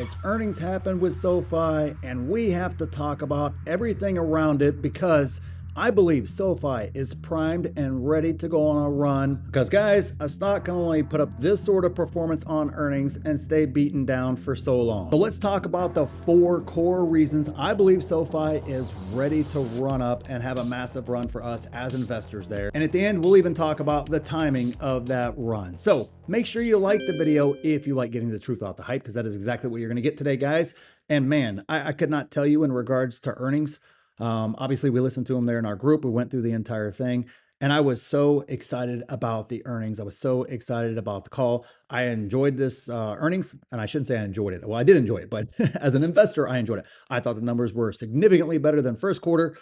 guys, earnings happened with SoFi, and we have to talk about everything around it because I believe SoFi is primed and ready to go on a run. Because, guys, a stock can only put up this sort of performance on earnings and stay beaten down for so long. So, let's talk about the 4 core reasons I believe SoFi is ready to run up and have a massive run for us as investors there. And at the end, we'll even talk about the timing of that run. So, make sure you like the video if you like getting the truth off the hype, because that is exactly what you're going to get today, guys. And man, I could not tell you in regards to earnings. Obviously, we listened to them there in our group. We went through the entire thing, and I was so excited about the earnings. I was so excited about the call. I enjoyed this earnings, and I shouldn't say I enjoyed it. Well, I did enjoy it, but as an investor, I enjoyed it. I thought the numbers were significantly better than first quarter.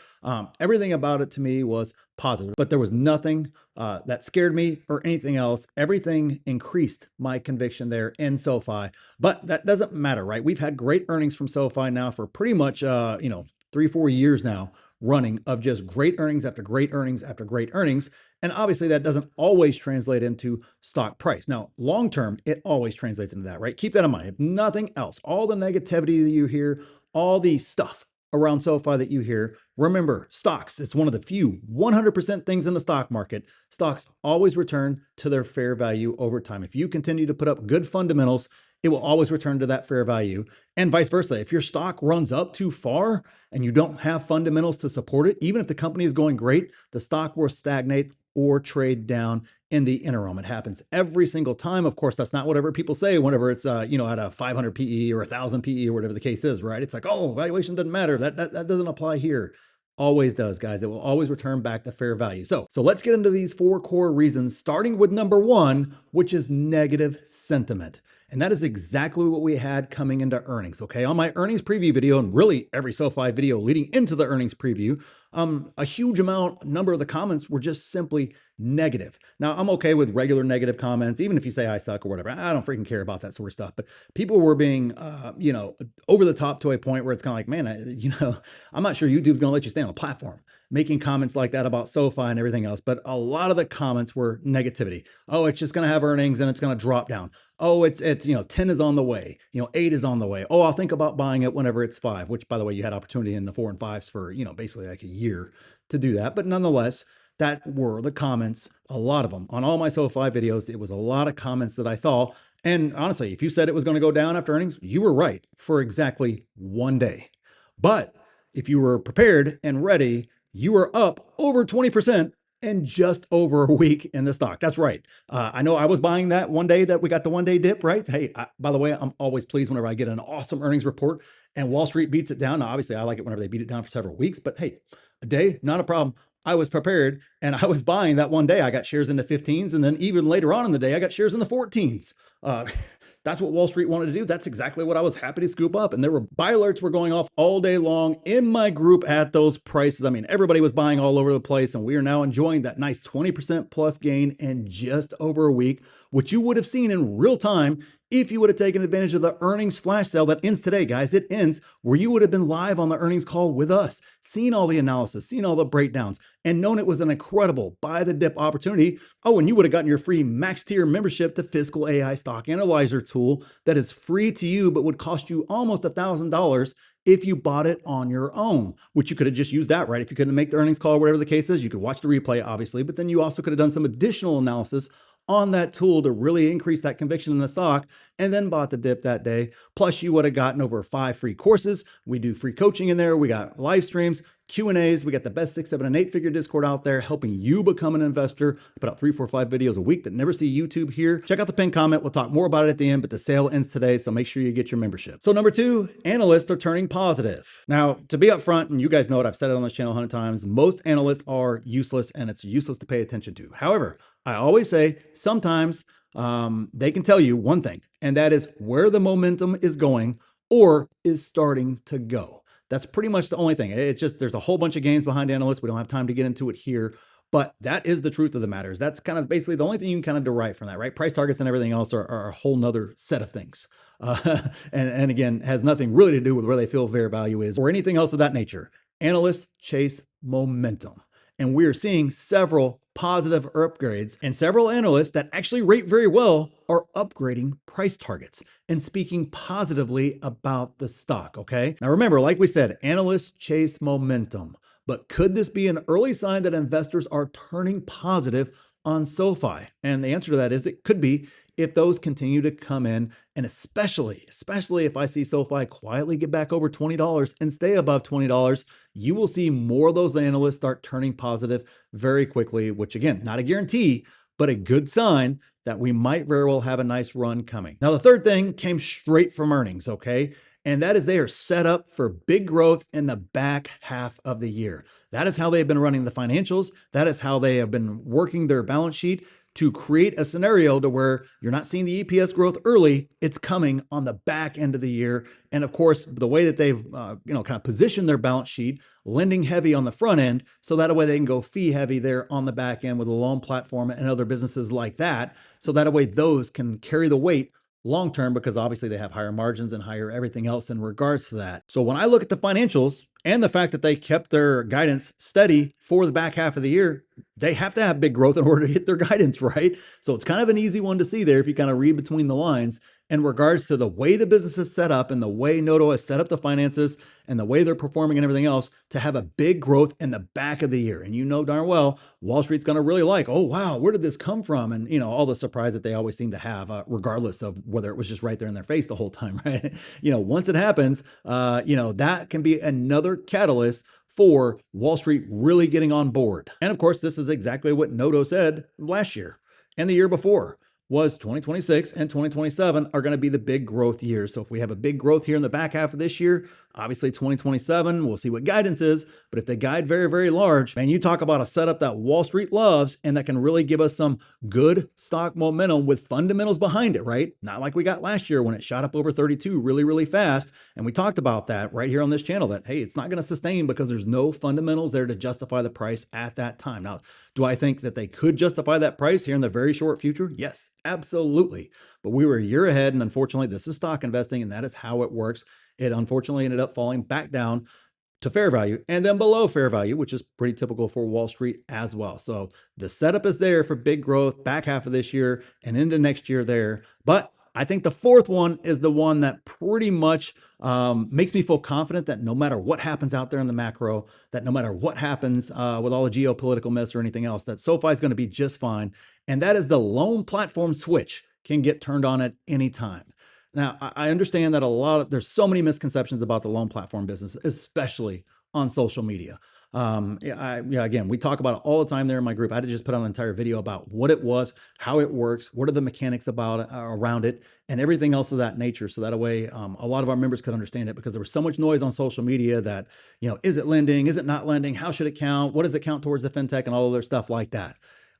Everything about it to me was positive, but there was nothing that scared me or anything else. Everything increased my conviction there in SoFi, but that doesn't matter, right? We've had great earnings from SoFi now for pretty much, 3-4 years now running of just great earnings after great earnings after great earnings. And obviously that doesn't always translate into stock price. Now, long-term, it always translates into that, right? Keep that in mind. If nothing else, all the negativity that you hear, all the stuff around SoFi that you hear, remember, stocks, it's one of the few 100% things in the stock market. Stocks always return to their fair value over time. If you continue to put up good fundamentals, it will always return to that fair value, and vice versa. If your stock runs up too far and you don't have fundamentals to support it, even if the company is going great, the stock will stagnate or trade down in the interim. It happens every single time. Of course, that's not whatever people say whenever it's at a 500 PE or 1,000 PE or whatever the case is, right? It's like, oh, valuation doesn't matter. That doesn't apply here. Always does, guys. It will always return back to fair value. So let's get into these 4 core reasons, starting with number 1, which is negative sentiment. And that is exactly what we had coming into earnings, okay? On my earnings preview video, and really every SoFi video leading into the earnings preview, a huge number of the comments were just simply negative. Now, I'm okay with regular negative comments, even if you say I suck or whatever. I don't freaking care about that sort of stuff. But people were being, over the top to a point where it's kind of like, man, I'm not sure YouTube's going to let you stay on a platform making comments like that about SoFi and everything else. But a lot of the comments were negativity. Oh, it's just going to have earnings and it's going to drop down. Oh, it's 10 is on the way. 8 is on the way. Oh, I'll think about buying it whenever it's 5, which, by the way, you had opportunity in the 4 and 5s for, basically like a year to do that. But nonetheless, that were the comments, a lot of them. On all my SoFi videos, it was a lot of comments that I saw. And honestly, if you said it was going to go down after earnings, you were right for exactly one day. But if you were prepared and ready, you were up over 20% in just over a week in the stock. That's right. I know I was buying that one day that we got the one-day dip, right? Hey, by the way, I'm always pleased whenever I get an awesome earnings report and Wall Street beats it down. Now, obviously, I like it whenever they beat it down for several weeks, but hey, a day, not a problem. I was prepared and I was buying that one day. I got shares in the 15s, and then even later on in the day, I got shares in the 14s. That's what Wall Street wanted to do. That's exactly what I was happy to scoop up. And there were buy alerts were going off all day long in my group at those prices. I mean, everybody was buying all over the place, and we are now enjoying that nice 20% plus gain in just over a week, which you would have seen in real time if you would have taken advantage of the earnings flash sale that ends today, guys. It ends where you would have been live on the earnings call with us, seen all the analysis, seen all the breakdowns, and known it was an incredible buy the dip opportunity. Oh, and you would have gotten your free max tier membership to Fiscal AI Stock Analyzer tool that is free to you, but would cost you almost $1,000 if you bought it on your own, which you could have just used that, right? If you couldn't make the earnings call, whatever the case is, you could watch the replay, obviously, but then you also could have done some additional analysis on that tool to really increase that conviction in the stock, and then bought the dip that day. Plus, you would have gotten over 5 free courses. We do free coaching in there. We got live streams, Q&As. We got the best 6, 7, and 8-figure Discord out there helping you become an investor. I put out 3, 4, 5 videos a week that never see YouTube here. Check out the pinned comment. We'll talk more about it at the end, but the sale ends today, so make sure you get your membership. So number 2, analysts are turning positive. Now, to be upfront, and you guys know it, I've said it on this channel 100 times, most analysts are useless, and it's useless to pay attention to. However, I always say sometimes they can tell you one thing, and that is where the momentum is going or is starting to go. That's pretty much the only thing. It's just there's a whole bunch of games behind analysts. We don't have time to get into it here, but that is the truth of the matter. That's kind of basically the only thing you can kind of derive from that, right? Price targets and everything else are a whole nother set of things. And again, has nothing really to do with where they feel fair value is or anything else of that nature. Analysts chase momentum. And we're seeing several positive upgrades, and several analysts that actually rate very well are upgrading price targets and speaking positively about the stock. Okay. Now, remember, like we said, analysts chase momentum, but could this be an early sign that investors are turning positive on SoFi? And the answer to that is it could be if those continue to come in, and especially if I see SoFi quietly get back over $20 and stay above $20, you will see more of those analysts start turning positive very quickly, which again, not a guarantee, but a good sign that we might very well have a nice run coming. Now, the third thing came straight from earnings, okay? And that is they are set up for big growth in the back half of the year. That is how they've been running the financials. That is how they have been working their balance sheet to create a scenario to where you're not seeing the EPS growth early, it's coming on the back end of the year. And of course, the way that they've kind of positioned their balance sheet, lending heavy on the front end, so that way they can go fee heavy there on the back end with a loan platform and other businesses like that. So that way those can carry the weight long term, because obviously they have higher margins and higher everything else in regards to that. So when I look at the financials and the fact that they kept their guidance steady for the back half of the year, they have to have big growth in order to hit their guidance, right? So it's kind of an easy one to see there if you kind of read between the lines in regards to the way the business is set up and the way Noto has set up the finances and the way they're performing and everything else to have a big growth in the back of the year. And you know darn well, Wall Street's going to really like, oh, wow, where did this come from? And, all the surprise that they always seem to have, regardless of whether it was just right there in their face the whole time, right? Once it happens, that can be another catalyst for Wall Street really getting on board. And of course, this is exactly what Noto said last year and the year before. Was 2026 and 2027 are going to be the big growth years. So if we have a big growth here in the back half of this year, obviously 2027, we'll see what guidance is. But if they guide very, very large, man, you talk about a setup that Wall Street loves and that can really give us some good stock momentum with fundamentals behind it, right? Not like we got last year when it shot up over 32 really, really fast. And we talked about that right here on this channel that, hey, it's not going to sustain because there's no fundamentals there to justify the price at that time. Now, do I think that they could justify that price here in the very short future? Yes, absolutely. But we were a year ahead, and unfortunately, this is stock investing, and that is how it works. It unfortunately ended up falling back down to fair value and then below fair value, which is pretty typical for Wall Street as well. So the setup is there for big growth back half of this year and into next year there. But I think the fourth one is the one that pretty much makes me feel confident that no matter what happens out there in the macro, that no matter what happens with all the geopolitical mess or anything else, that SoFi is going to be just fine. And that is the loan platform switch can get turned on at any time. Now, I understand that there's so many misconceptions about the loan platform business, especially on social media. Again, we talk about it all the time there in my group. I had to just put on an entire video about what it was, how it works, what are the mechanics around it, and everything else of that nature. So that way, a lot of our members could understand it, because there was so much noise on social media that, is it lending? Is it not lending? How should it count? What does it count towards the fintech and all of their stuff like that?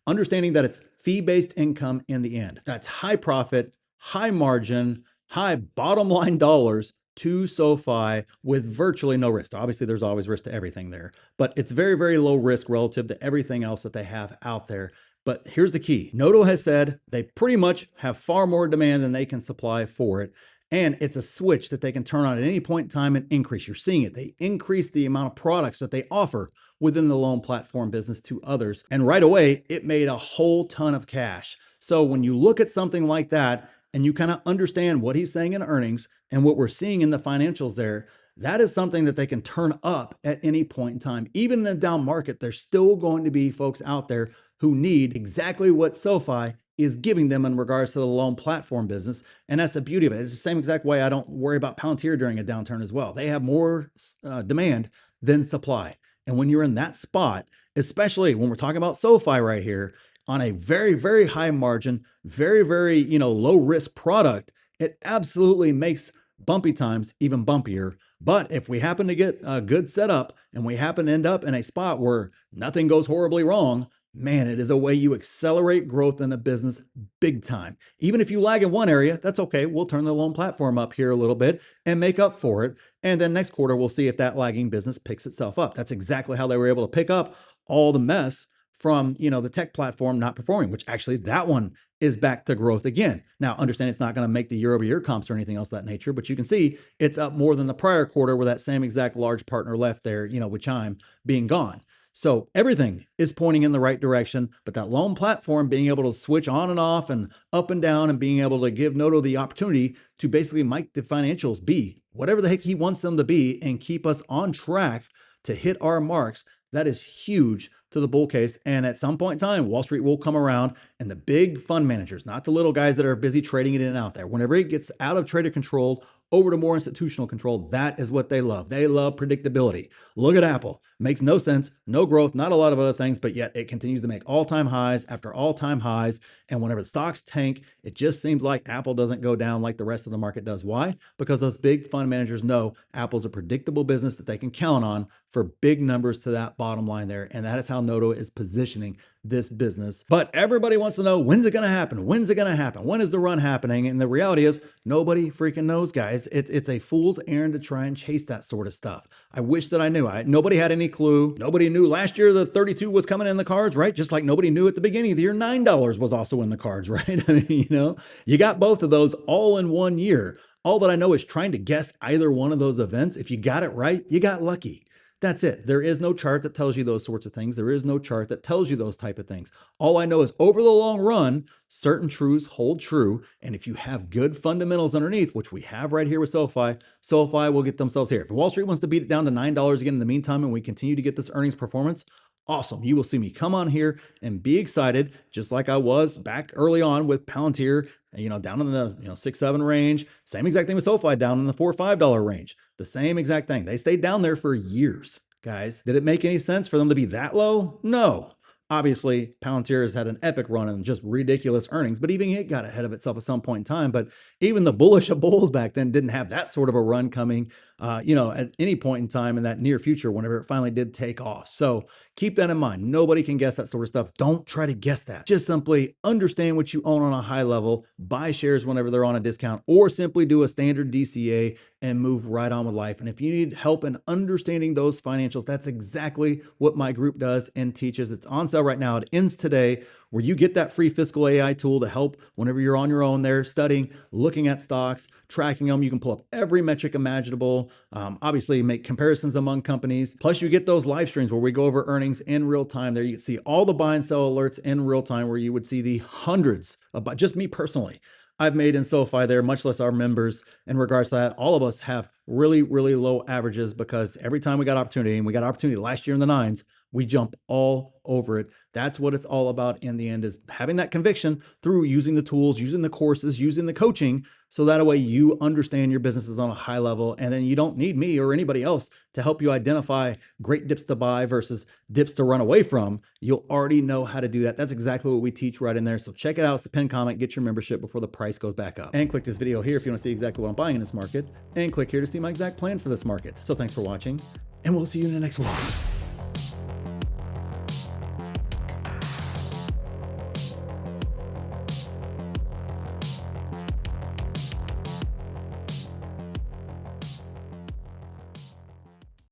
Understanding that it's fee-based income in the end. That's high profit, high margin, high bottom line dollars to SoFi with virtually no risk. Obviously, there's always risk to everything there, but it's very, very low risk relative to everything else that they have out there. But here's the key. Noto has said they pretty much have far more demand than they can supply for it. And it's a switch that they can turn on at any point in time and increase. You're seeing it. They increase the amount of products that they offer within the loan platform business to others. And right away, it made a whole ton of cash. So when you look at something like that, and you kind of understand what he's saying in earnings and what we're seeing in the financials there, that is something that they can turn up at any point in time. Even in a down market, there's still going to be folks out there who need exactly what SoFi is giving them in regards to the loan platform business. And that's the beauty of it. It's the same exact way I don't worry about Palantir during a downturn as well. They have more demand than supply. And when you're in that spot, especially when we're talking about SoFi right here, on a very, very high margin, very, very, low risk product, it absolutely makes bumpy times even bumpier. But if we happen to get a good setup and we happen to end up in a spot where nothing goes horribly wrong, man, it is a way you accelerate growth in a business big time. Even if you lag in one area, that's okay. We'll turn the loan platform up here a little bit and make up for it. And then next quarter, we'll see if that lagging business picks itself up. That's exactly how they were able to pick up all the mess from, the tech platform not performing, which actually that one is back to growth again. Now, understand it's not going to make the year-over-year comps or anything else of that nature, but you can see it's up more than the prior quarter where that same exact large partner left there, with Chime being gone. So everything is pointing in the right direction, but that loan platform being able to switch on and off and up and down and being able to give Noto the opportunity to basically make the financials be whatever the heck he wants them to be and keep us on track to hit our marks, that is huge to the bull case. And at some point in time, Wall Street will come around and the big fund managers, not the little guys that are busy trading it in and out there, whenever it gets out of trader control over to more institutional control, that is what they love. They love predictability. Look at Apple. Makes no sense, no growth, not a lot of other things, but yet it continues to make all-time highs after all-time highs. And whenever the stocks tank, it just seems like Apple doesn't go down like the rest of the market does. Why? Because those big fund managers know Apple's a predictable business that they can count on for big numbers to that bottom line there. And that is how Noto is positioning this business. But everybody wants to know, when's it going to happen? When's it going to happen? When is the run happening? And the reality is nobody freaking knows, guys. It's a fool's errand to try and chase that sort of stuff. I wish that I knew. Nobody had any clue. Nobody knew last year the 32 was coming in the cards, right? Just like nobody knew at the beginning of the year $9 was also in the cards, right? I mean, you got both of those all in one year. All that I know is trying to guess either one of those events. If you got it right, you got lucky. That's it. There is no chart that tells you those sorts of things. There is no chart that tells you those type of things. All I know is over the long run, certain truths hold true. And if you have good fundamentals underneath, which we have right here with SoFi, SoFi will get themselves here. If Wall Street wants to beat it down to $9 again in the meantime, and we continue to get this earnings performance, awesome. You will see me come on here and be excited, just like I was back early on with Palantir, down in the 6-7 range. Same exact thing with SoFi, down in the $4-5 range. The same exact thing. They stayed down there for years, guys. Did it make any sense for them to be that low? No. Obviously, Palantir has had an epic run and just ridiculous earnings, but even it got ahead of itself at some point in time. But even the bullish of bulls back then didn't have that sort of a run coming, at any point in time in that near future, whenever it finally did take off. So keep that in mind. Nobody can guess that sort of stuff. Don't try to guess that. Just simply understand what you own on a high level, buy shares whenever they're on a discount, or simply do a standard DCA and move right on with life. And if you need help in understanding those financials, that's exactly what my group does and teaches. It's on sale right now. It ends today, where you get that free fiscal AI tool to help whenever you're on your own there studying, looking at stocks, tracking them. You can pull up every metric imaginable, obviously make comparisons among companies. Plus you get those live streams where we go over earnings in real time. There you can see all the buy and sell alerts in real time, where you would see the hundreds of, just me personally, I've made in SoFi there, much less our members. In regards to that, all of us have really, really low averages, because every time we got opportunity, and we got opportunity last year in the 9s, we jump all over it. That's what it's all about in the end, is having that conviction through using the tools, using the courses, using the coaching, so that way you understand your businesses on a high level, and then you don't need me or anybody else to help you identify great dips to buy versus dips to run away from. You'll already know how to do that. That's exactly what we teach right in there. So check it out. It's the pinned comment. Get your membership before the price goes back up. And click this video here if you want to see exactly what I'm buying in this market, and click here to see my exact plan for this market. So thanks for watching, and we'll see you in the next one.